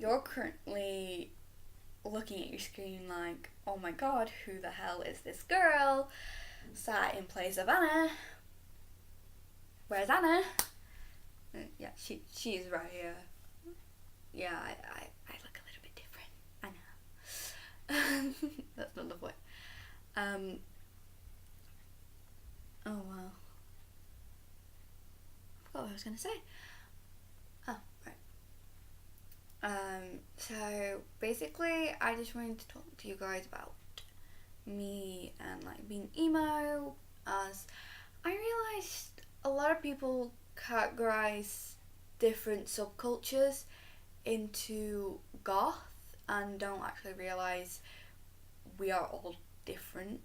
you're currently looking at your screen like, oh my god, who the hell is this girl sat in place of Anna? Where's Anna? Yeah, she's right here. Yeah, I look a little bit different. I know. That's not the point. Oh wow. I forgot what I was gonna say. Oh, right. So basically I just wanted to talk to you guys about me and like being emo, as I realised a lot of people categorize different subcultures into goth and don't actually realise we are all different.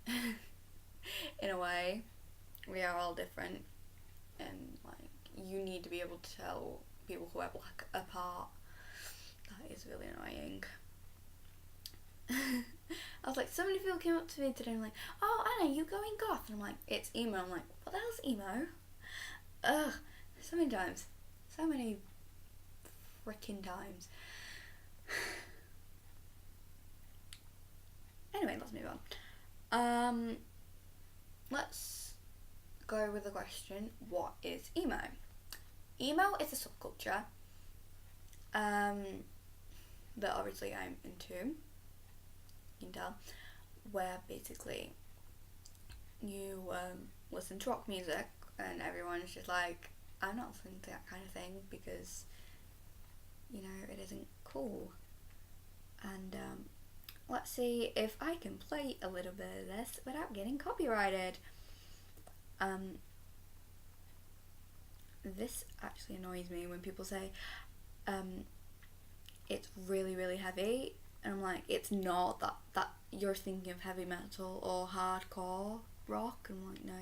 In a way, we are all different, and like you need to be able to tell people who are black apart. That is really annoying. I was like, so many people came up to me today and like, oh Anna, you going goth? And I'm like, it's emo. I'm like, what the hell's emo? Ugh, so many times. So many freaking times. Anyway, let's move on. Let's go with the question, what is emo? Emo is a subculture that obviously I'm into, you can tell, where basically you listen to rock music and everyone's just like, I'm not listening to that kind of thing because, you know, it isn't cool. And let's see if I can play a little bit of this without getting copyrighted. This actually annoys me when people say it's really really heavy, and I'm like, it's not. That you're thinking of heavy metal or hardcore rock, and I'm like, no,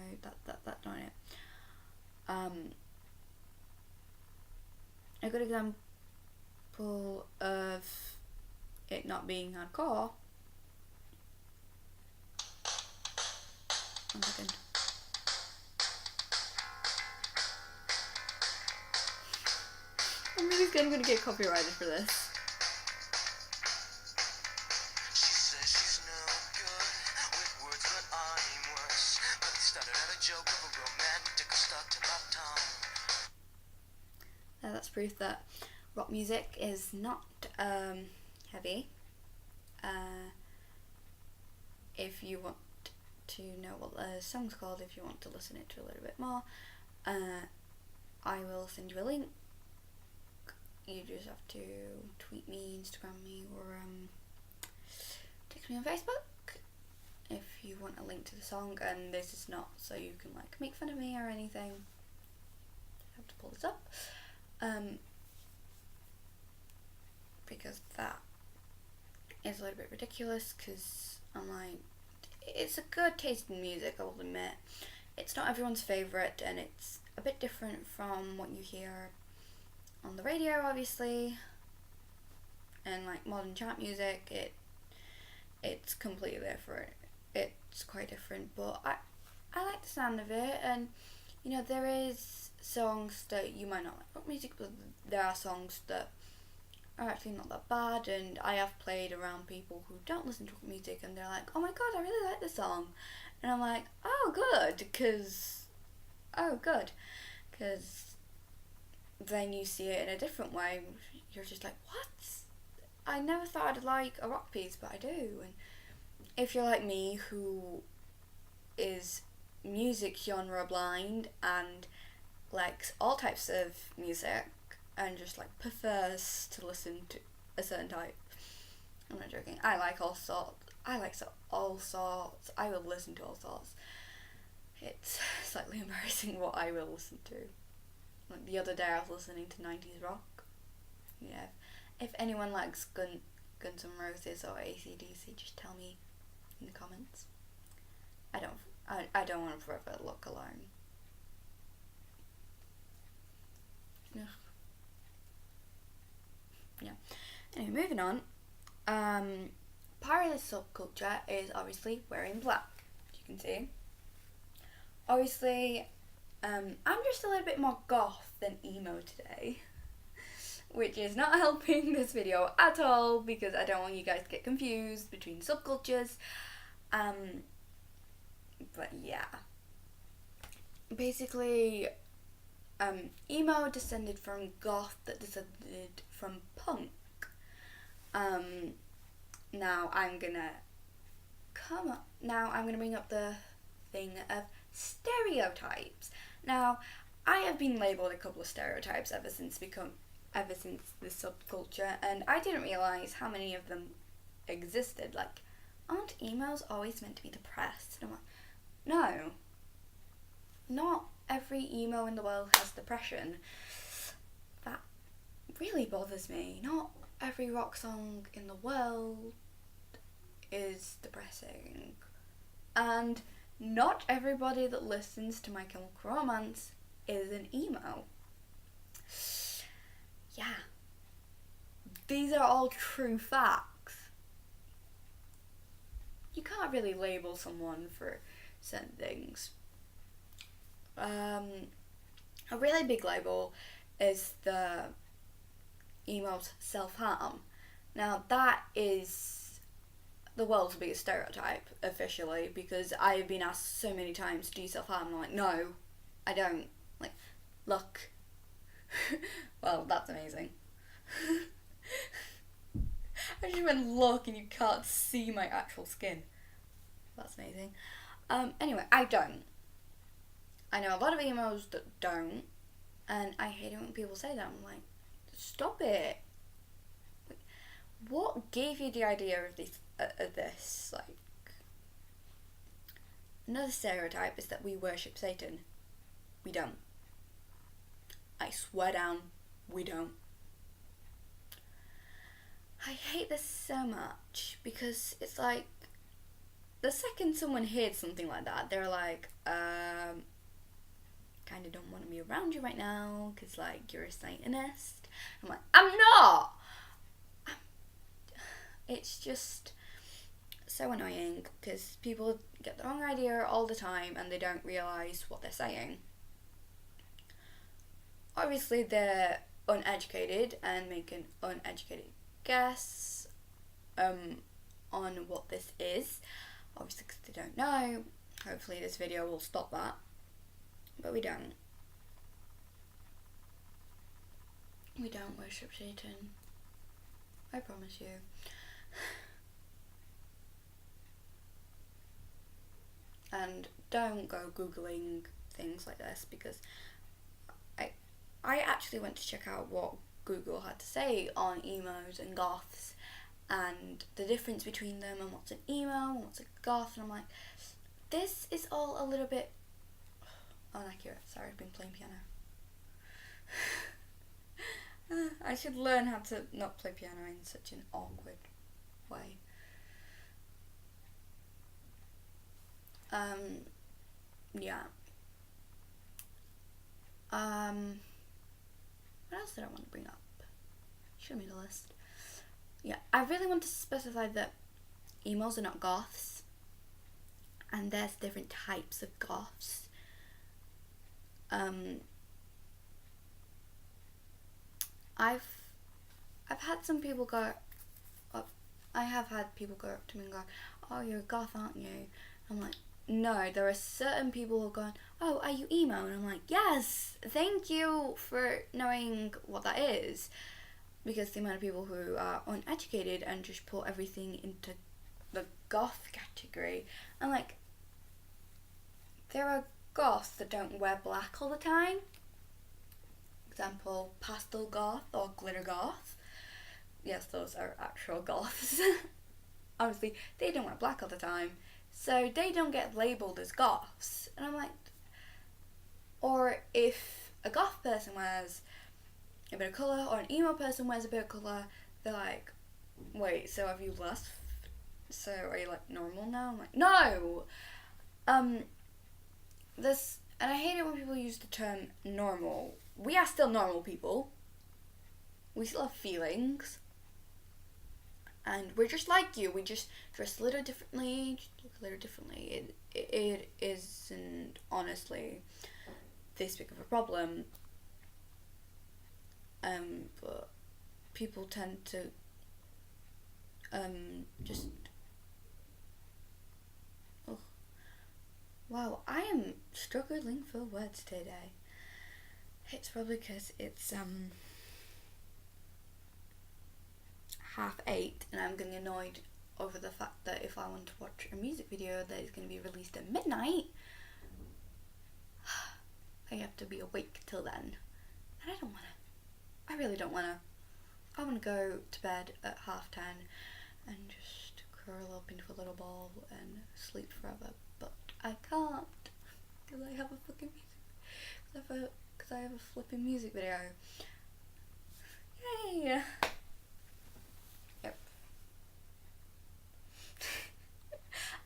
that's not it. A good example of it not being hardcore. One second. I'm really scared I'm gonna get copyrighted for this. She says she's no good with words, but I'm worse. But it started out a joke of a romantic stuck to my tongue. That's proof that rock music is not heavy. If you want to know what the song's called, if you want to listen it to a little bit more, I will send you a link. You just have to tweet me, Instagram me, or text me on Facebook if you want a link to the song. And this is not so you can like make fun of me or anything. I have to pull this up because that is a little bit ridiculous, because I'm like, it's a good taste in music, I will admit. It's not everyone's favourite, and it's a bit different from what you hear on the radio, obviously, and like modern chart music. It's completely different. It's quite different, but I like the sound of it. And you know, there is songs that you might not like rock music, but there are songs that are actually not that bad. And I have played around people who don't listen to rock music, and they're like, oh my god, I really like this song, and I'm like, oh good, because then you see it in a different way. You're just like, what? I never thought I'd like a rock piece, but I do. And if you're like me, who is music genre blind and likes all types of music and just like prefers to listen to a certain type, I'm not joking, I like all sorts. I will listen to all sorts. It's slightly embarrassing what I will listen to. Like the other day I was listening to 90s rock. Yeah, if anyone likes Guns N' Roses or AC/DC, just tell me in the comments. I don't want to forever look alone. Ugh. Yeah. Anyway, moving on. Part of this subculture is obviously wearing black, as you can see. Obviously, I'm just a little bit more goth than emo today. which is not helping this video at all because I don't want you guys to get confused between subcultures. But yeah. Basically, emo descended from goth that descended from punk. Now I'm gonna bring up the thing of stereotypes. Now, I have been labelled a couple of stereotypes ever since this subculture, and I didn't realise how many of them existed. Like, aren't emos always meant to be depressed? And I'm like, no. Not every emo in the world has depression. That really bothers me. Not every rock song in the world is depressing. And not everybody that listens to My Chemical Romance is an emo. Yeah. These are all true facts. You can't really label someone for certain things. A really big label is the emo's self-harm. Now that is the world's biggest stereotype officially, because I have been asked so many times, do you self-harm? And I'm like, no, I don't. Like, look. Well, that's amazing. I just went look and you can't see my actual skin. That's amazing. Anyway, I don't. I know a lot of emos that don't, and I hate it when people say that. I'm like, stop it. Like, what gave you the idea of this? Like, another stereotype is that we worship Satan. We don't. I swear down, we don't. I hate this so much because it's like, the second someone hears something like that, they're like, kind of don't want to be around you right now because, like, you're a Satanist. I'm like, I'm not! It's just so annoying because people get the wrong idea all the time and they don't realise what they're saying. Obviously, they're uneducated and make an uneducated guess on what this is. Obviously, because they don't know. Hopefully this video will stop that. But we don't. We don't worship Satan. I promise you. And don't go Googling things like this, because I actually went to check out what Google had to say on emos and goths and the difference between them and what's an emo and what's a goth, and I'm like, this is all a little bit inaccurate. Sorry, I've been playing piano. I should learn how to not play piano in such an awkward way. Yeah. What else did I want to bring up? Show me the list. Yeah, I really want to specify that emos are not goths, and there's different types of goths. I've had some people go up. I have had people go up to me and go, "Oh, you're a goth, aren't you?" I'm like, no. There are certain people who are going, "Oh, are you emo?" And I'm like, yes. Thank you for knowing what that is, because the amount of people who are uneducated and just put everything into the goth category, and like, there are goths that don't wear black all the time. Example, pastel goth or glitter goth. Yes, those are actual goths. Obviously, they don't wear black all the time, so they don't get labelled as goths. And I'm like, or if a goth person wears a bit of colour, or an emo person wears a bit of colour, they're like, wait, so have you left? So are you like normal now? I'm like, no! And I hate it when people use the term normal. We are still normal people. We still have feelings. And we're just like you. We just dress a little differently, just look a little differently. It isn't honestly this big of a problem. But people tend to just... Oh. Wow, I am struggling for words today. It's probably because it's 8:30 and I'm getting annoyed over the fact that if I want to watch a music video that is going to be released at midnight, I have to be awake till then. And I don't want to. I really don't want to. I want to go to bed at 10:30 and just curl up into a little ball and sleep forever. But I can't because I have a fucking music. Because I have a flipping music video. Yay! Yep.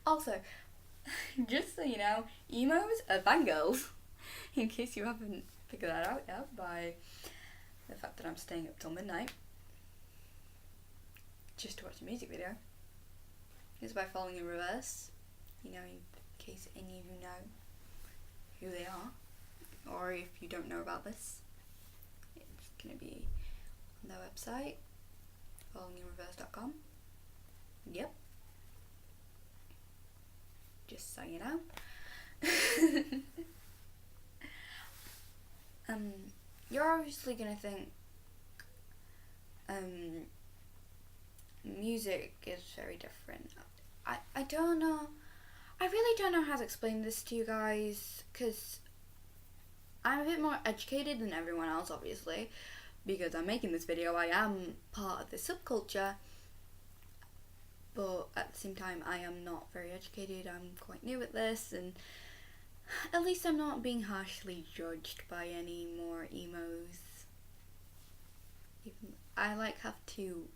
Also, just so you know, emos are fangirls. In case you haven't figured that out yet by the fact that I'm staying up till midnight just to watch a music video. It's by following in reverse. You know, in case any of you know who they are. Or if you don't know about this, it's going to be on their website, followinginreverse.com. Yep. Just so you know. You're obviously going to think music is very different. I don't know. I really don't know how to explain this to you guys, because I'm a bit more educated than everyone else, obviously, because I'm making this video. I am part of the subculture, but at the same time I am not very educated. I'm quite new at this, and at least I'm not being harshly judged by any more emos. I have two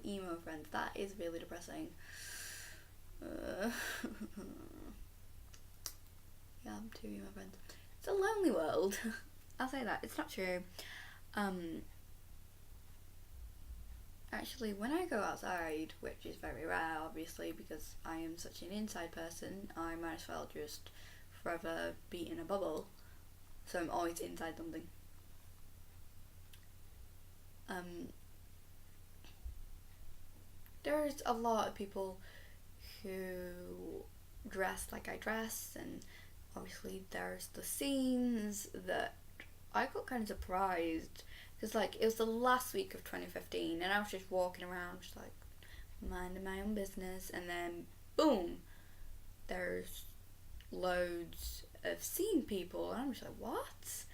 emo friends. That is really depressing. Yeah, I have two emo friends. It's a lonely world. I'll say that. It's not true. Actually, when I go outside, which is very rare, obviously, because I am such an inside person, I might as well just forever be in a bubble. So I'm always inside something. There's a lot of people who dress like I dress, and obviously there's the scenes that I got kind of surprised, because like it was the last week of 2015 and I was just walking around just like minding my own business, and then boom, there's loads of scene people and I'm just like, what?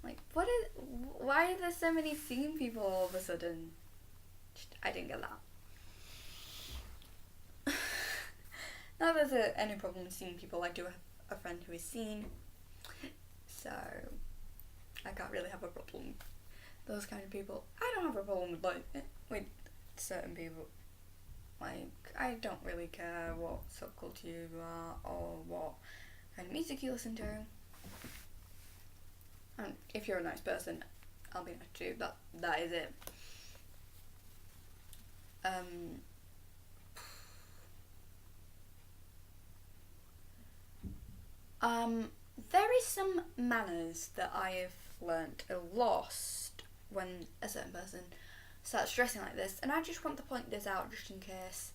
Like, why are there so many scene people all of a sudden? I didn't get that. Not that there's any problem with seeing people. I do have a friend who is seen, so I can't really have a problem with those kind of people. I don't have a problem with certain people. Like, I don't really care what subculture you are or what kind of music you listen to. And if you're a nice person, I'll be nice to you. That is it. There is some manners that I have learnt or lost when a certain person starts dressing like this, and I just want to point this out just in case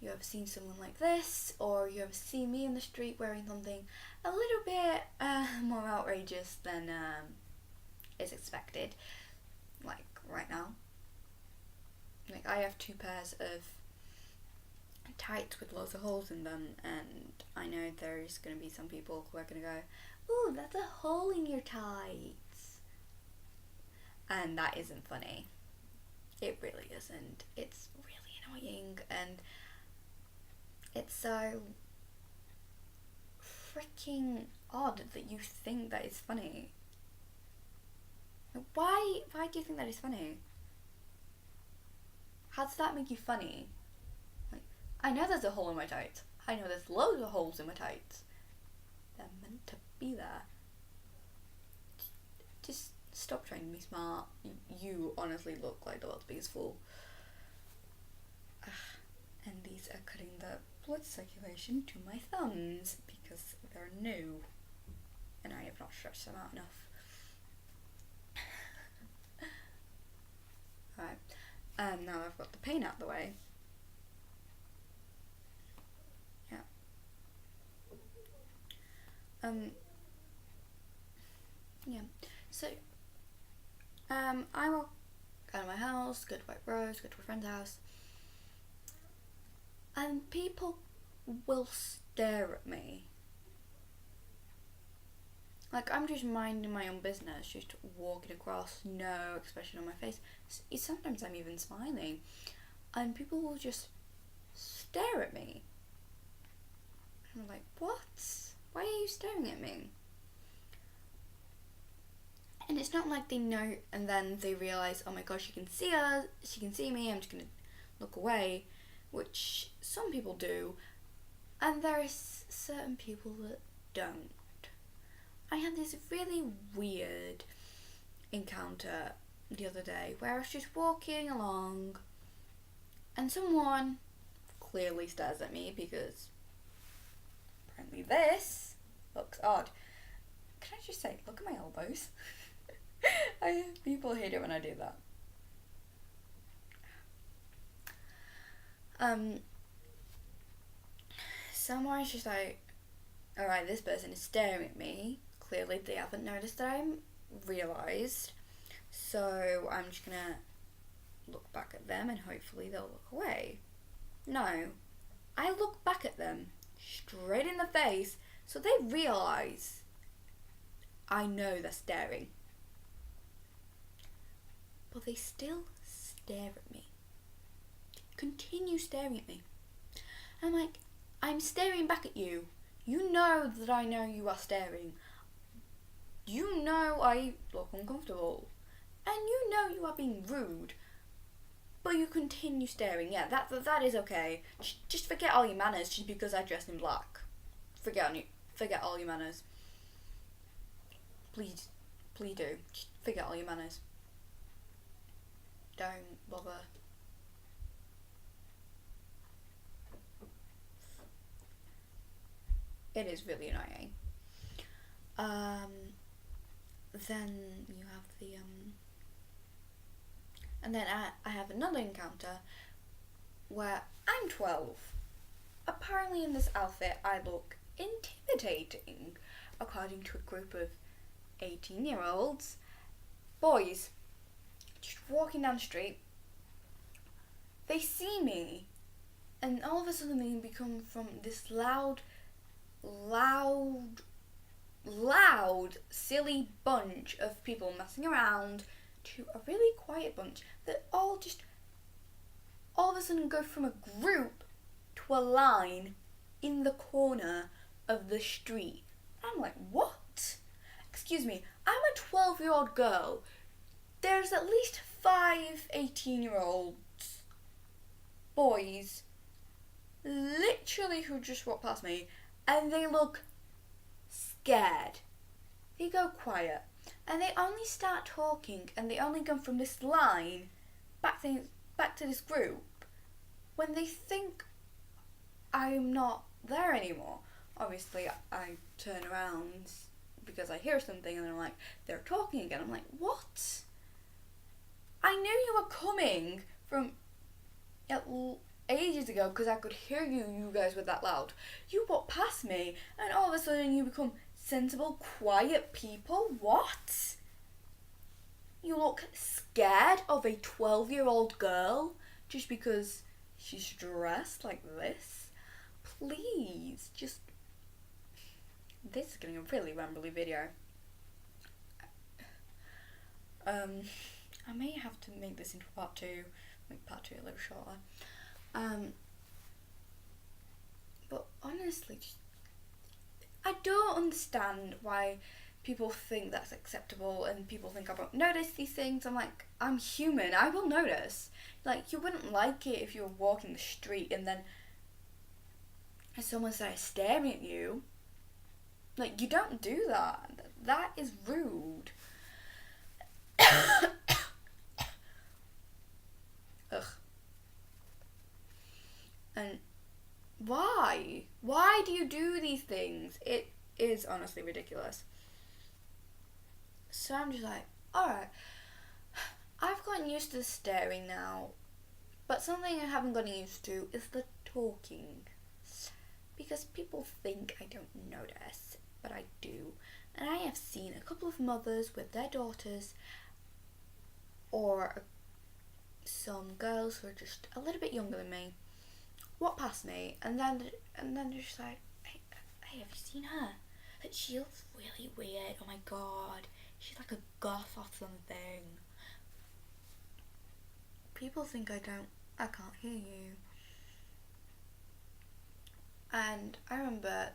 you ever seen someone like this, or you ever see me in the street wearing something a little bit more outrageous than is expected, like right now. Like, I have 2 pairs of tights with loads of holes in them, and I know there's going to be some people who are going to go, ooh, that's a hole in your tights. And that isn't funny. It really isn't. It's really annoying, and it's so freaking odd that you think that is funny. Why do you think that is funny? How does that make you funny? Like, I know there's a hole in my tights. I know there's loads of holes in my tights. They're meant to be there. Just stop trying to be smart. You honestly look like the world's biggest fool. And these are cutting the blood circulation to my thumbs because they're new and I have not stretched them out enough. Now I've got the pain out of the way. Yeah. Yeah. So, I walk out of my house, go to White Rose, go to a friend's house, and people will stare at me. Like, I'm just minding my own business, just walking across, no expression on my face. Sometimes I'm even smiling, and people will just stare at me. And I'm like, what? Why are you staring at me? And it's not like they know and then they realise, oh my gosh, she can see us, she can see me, I'm just going to look away, which some people do, and there are certain people that don't. I had this really weird encounter the other day where I was just walking along and someone clearly stares at me because apparently this looks odd. Can I just say, look at my elbows? People hate it when I do that. Someone's just like, alright, this person is staring at me. Clearly they haven't noticed that I'm realised. So I'm just gonna look back at them and hopefully they'll look away. No. I look back at them straight in the face so they realise I know they're staring. But they still stare at me. Continue staring at me. I'm like, I'm staring back at you. You know that I know you are staring. You know I look uncomfortable. And you know you are being rude. But you continue staring. Yeah, that is okay. Just forget all your manners just because I dress in black. Forget all your manners. Please do. Just forget all your manners. Don't bother. It is really annoying. Then you have the and then I have another encounter where I'm 12. Apparently in this outfit I look intimidating according to a group of 18-year-olds boys just walking down the street. They see me and all of a sudden they become from this loud, silly bunch of people messing around to a really quiet bunch that all of a sudden go from a group to a line in the corner of the street. I'm like, what? Excuse me, I'm a 12-year-old girl. There's at least 5 18-year-olds boys literally who just walked past me and they look scared. They go quiet and they only start talking and they only go from this line back to this group when they think I'm not there anymore. Obviously I turn around because I hear something and I'm like, they're talking again. I'm like, what? I knew you were coming from ages ago because I could hear you guys were that loud. You walked past me and all of a sudden you become sensible, quiet people? What? You look scared of a 12-year-old girl just because she's dressed like this? Please, just... This is getting a really rambly video. I may have to make this into part 2, make part 2 a little shorter. But honestly, I don't understand why people think that's acceptable and people think I won't notice these things. I'm like, I'm human, I will notice. Like, you wouldn't like it if you were walking the street and then someone started staring at you. Like, you don't do that. That is rude. Ugh. And why? Why do you do these things? It is honestly ridiculous. So I'm just like, alright, I've gotten used to staring now. But something I haven't gotten used to is the talking. Because people think I don't notice, but I do. And I have seen a couple of mothers with their daughters, or some girls who are just a little bit younger than me, walk past me, and then they're just like, hey, have you seen her? She looks really weird. Oh my god, she's like a goth or something. People think I can't hear you. And I remember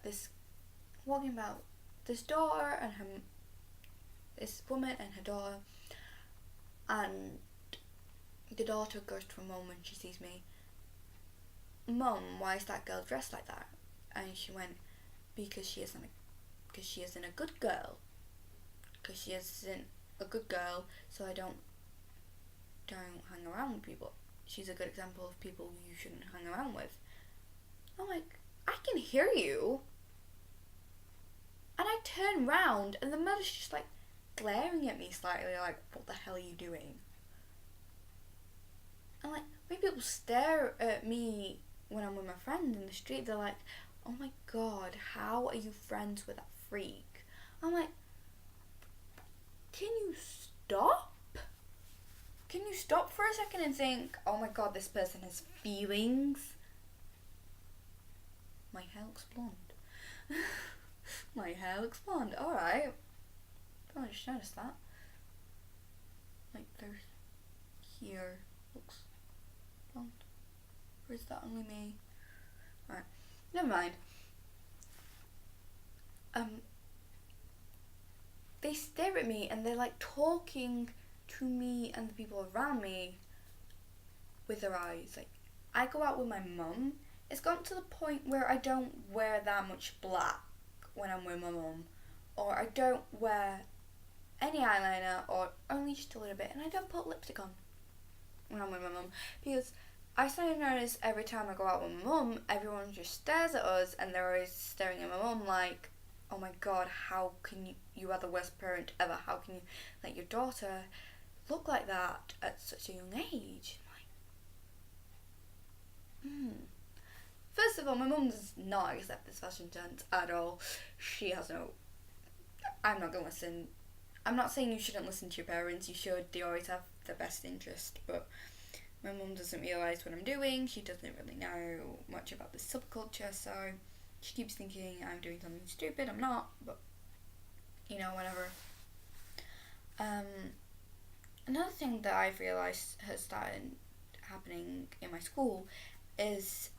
walking about this daughter and this woman and her daughter, and the daughter goes to her mum when she sees me, Mum, why is that girl dressed like that? And she went, because she isn't a good girl. Because she isn't a good girl, so I don't hang around with people. She's a good example of people you shouldn't hang around with. I'm like, I can hear you. And I turn round and the mother's just like glaring at me slightly, like, what the hell are you doing? And like, when people stare at me when I'm with my friends in the street, they're like, oh my god, how are you friends with that freak? I'm like, can you stop? Can you stop for a second and think, oh my god, this person has feelings? My hair looks blonde. My hair looks blonde, alright. I just noticed that. Like, there's here looks blonde. Or is that only me? Alright, never mind. They stare at me and they're like talking to me and the people around me with their eyes. Like, I go out with my mum. It's gotten to the point where I don't wear that much black when I'm with my mum, or I don't wear any eyeliner, or only just a little bit, and I don't put lipstick on when I'm with my mum, because I started to notice every time I go out with my mum, everyone just stares at us, and they're always staring at my mum like, oh my god, how can you are the worst parent ever, how can you let your daughter look like that at such a young age? First of all, my mum does not accept this fashion trend at all. She has no... I'm not going to listen. I'm not saying you shouldn't listen to your parents. You should. They always have the best interest. But my mum doesn't realise what I'm doing. She doesn't really know much about the subculture. So she keeps thinking I'm doing something stupid. I'm not. But, whatever. Another thing that I've realised has started happening in my school is...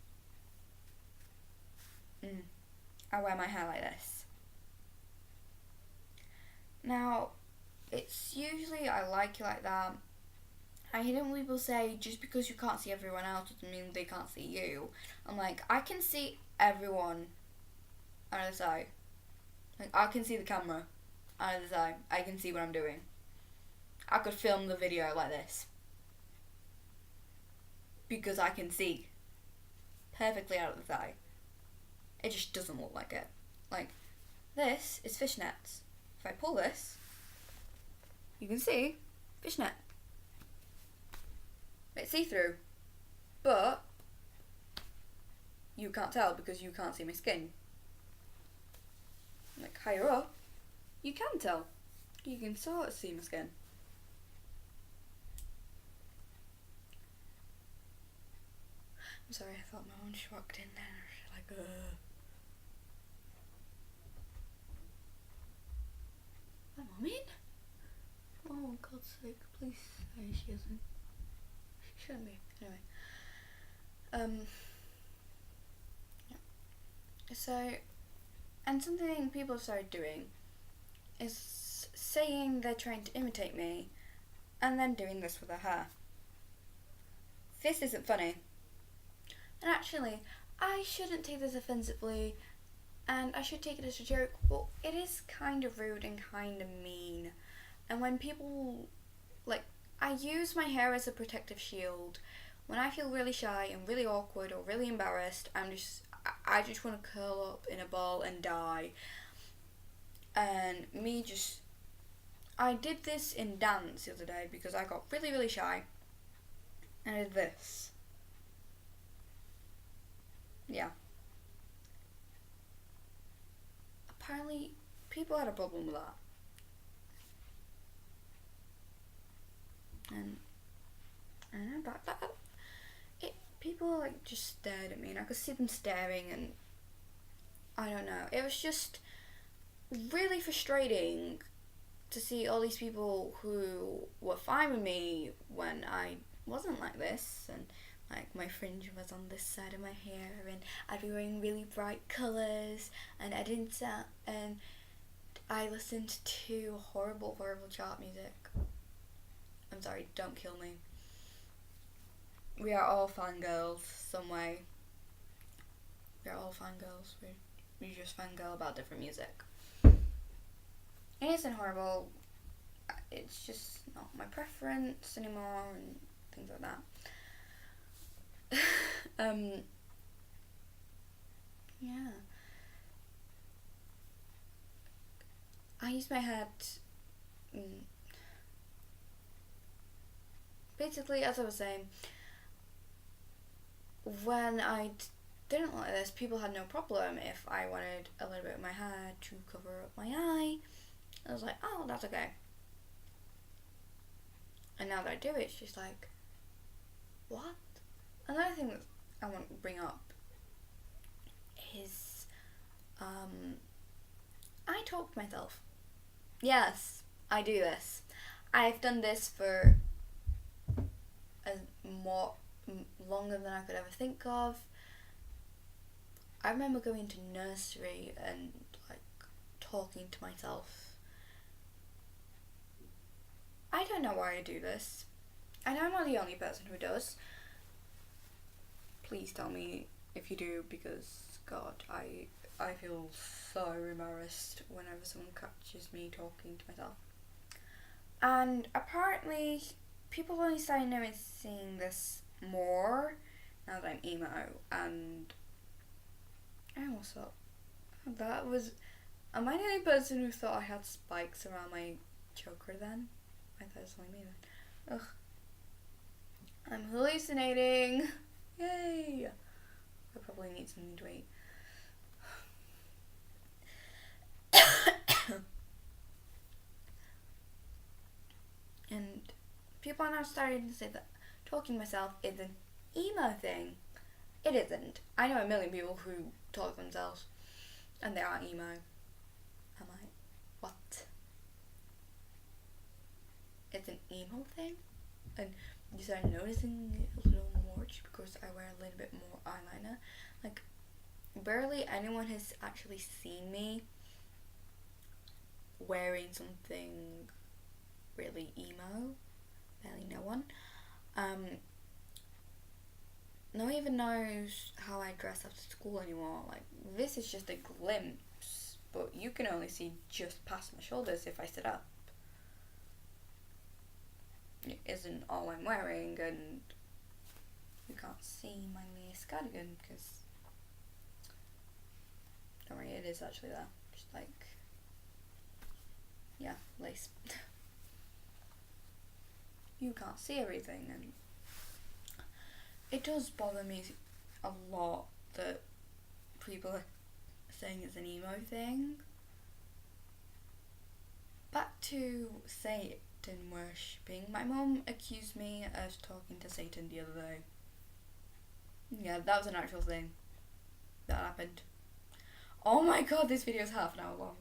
I wear my hair like this. Now, it's usually I like it like that. I hear people say, just because you can't see everyone else doesn't mean they can't see you. I'm like, I can see everyone out of the side. Like, I can see the camera out of the side. I can see what I'm doing. I could film the video like this. Because I can see perfectly out of the side. It just doesn't look like it. Like, this is fishnets. If I pull this, you can see fishnet. It's see-through. But you can't tell because you can't see my skin. Like, higher up, you can tell. You can sort of see my skin. I'm sorry, I thought my mum just walked in there and she was like, ugh. My mum in? Oh, God's sake, please say she isn't. She shouldn't be. Anyway. Yeah. So, and something people have started doing is saying they're trying to imitate me and then doing this with their hair. This isn't funny. And actually, I shouldn't take this offensively, and I should take it as a joke, but it is kind of rude and kind of mean. And when people, I use my hair as a protective shield. When I feel really shy and really awkward or really embarrassed, I just want to curl up in a ball and die. And I did this in dance the other day because I got really, really shy. And I did this. yeah. Apparently, people had a problem with that. And I don't know, people like just stared at me, and I could see them staring, and I don't know. It was just really frustrating to see all these people who were fine with me when I wasn't like this, and like my fringe was on this side of my hair, and I'd be wearing really bright colours, and I didn't sound, and I listened to horrible, horrible chart music. I'm sorry, don't kill me. We are all fangirls some way. We are all fangirls. We just fangirl about different music. It isn't horrible. It's just not my preference anymore and things like that. Yeah. I use my head. Basically, as I was saying, when I didn't like this, people had no problem if I wanted a little bit of my hair to cover up my eye. I was like, oh, that's okay. And now that I do it, it's just like, what? Another thing that I want to bring up is, I talk to myself. Yes, I do this. I've done this for longer than I could ever think of. I remember going to nursery and like talking to myself. I don't know why I do this. I know I'm not the only person who does. Please tell me if you do, because God, I feel so embarrassed whenever someone catches me talking to myself. And apparently, people only started noticing this more now that I'm emo, and I almost thought that was. Am I the only person who thought I had spikes around my choker then? I thought it was only me then. Ugh. I'm hallucinating. Yay! I probably need something to eat. And people are now starting to say that talking to myself is an emo thing. It isn't. I know a million people who talk to themselves and they are emo. I'm like, what? It's an emo thing? And you start noticing it a little more just because I wear a little bit more eyeliner. Like, barely anyone has actually seen me wearing something really emo. Barely no one. No one even knows how I dress after school anymore. Like, this is just a glimpse, but you can only see just past my shoulders if I sit up. It isn't all I'm wearing, and you can't see my lace cardigan because, don't worry, it is actually there. Just like, yeah, lace. You can't see everything, and it does bother me a lot that people are saying it's an emo thing. Back to Satan worshipping. My mum accused me of talking to Satan the other day. Yeah, that was an actual thing that happened. Oh my god, this video is half an hour long.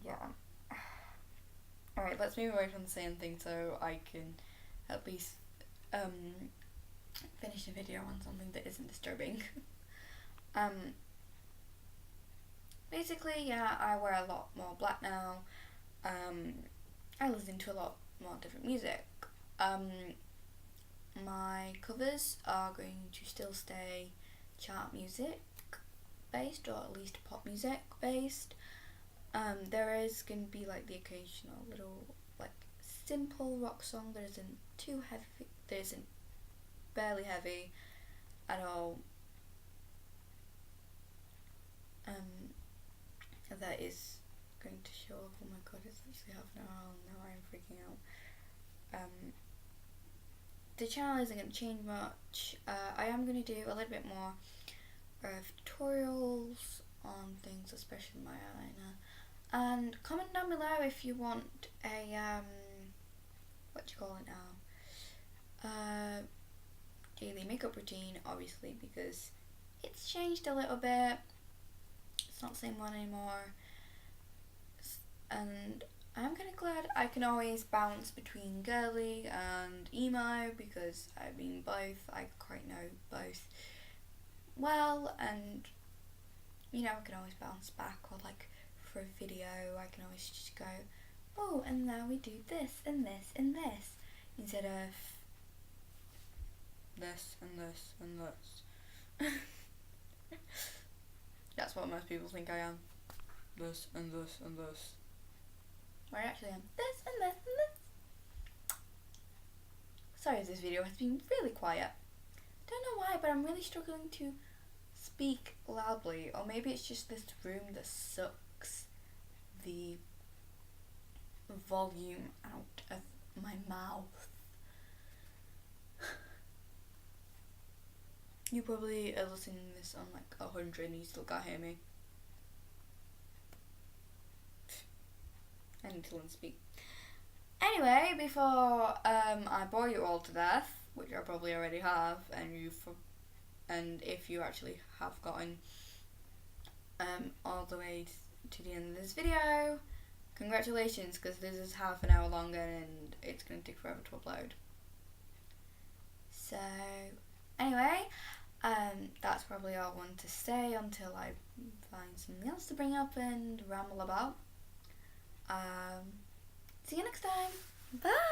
Yeah. Alright, let's move away from the same thing so I can at least finish the video on something that isn't disturbing. Basically, yeah, I wear a lot more black now. I listen to a lot more different music. My covers are going to still stay chart music based, or at least pop music based. There is going to be like the occasional little like simple rock song that isn't too heavy, that isn't barely heavy at all. That is going to show up. Oh my god, it's actually half an hour long now. I'm freaking out. the channel isn't going to change much. I am going to do a little bit more of tutorials on things, especially my eyeliner. And comment down below if you want a what do you call it now? Daily makeup routine, obviously, because it's changed a little bit. It's not the same one anymore. And I'm kind of glad I can always bounce between girly and emo, because I've been both. I quite know both well, and you know, I can always bounce back, or like for a video I can always just go, oh, and now we do this and this and this, instead of this and this and this. That's what most people think I am. This and this and this. Where I actually am this and this and this. Sorry if this video has been really quiet. Don't know why, but I'm really struggling to speak loudly, or maybe it's just this room that sucks the volume out of my mouth. You probably are listening to this on like 100 and you still can't hear me. I need to learn to speak. Anyway, before I bore you all to death, which I probably already have, and if you actually have gotten all the way to the end of this video, congratulations, because this is half an hour longer and it's going to take forever to upload. So anyway, that's probably all I want to say until I find something else to bring up and ramble about. See you next time. Bye!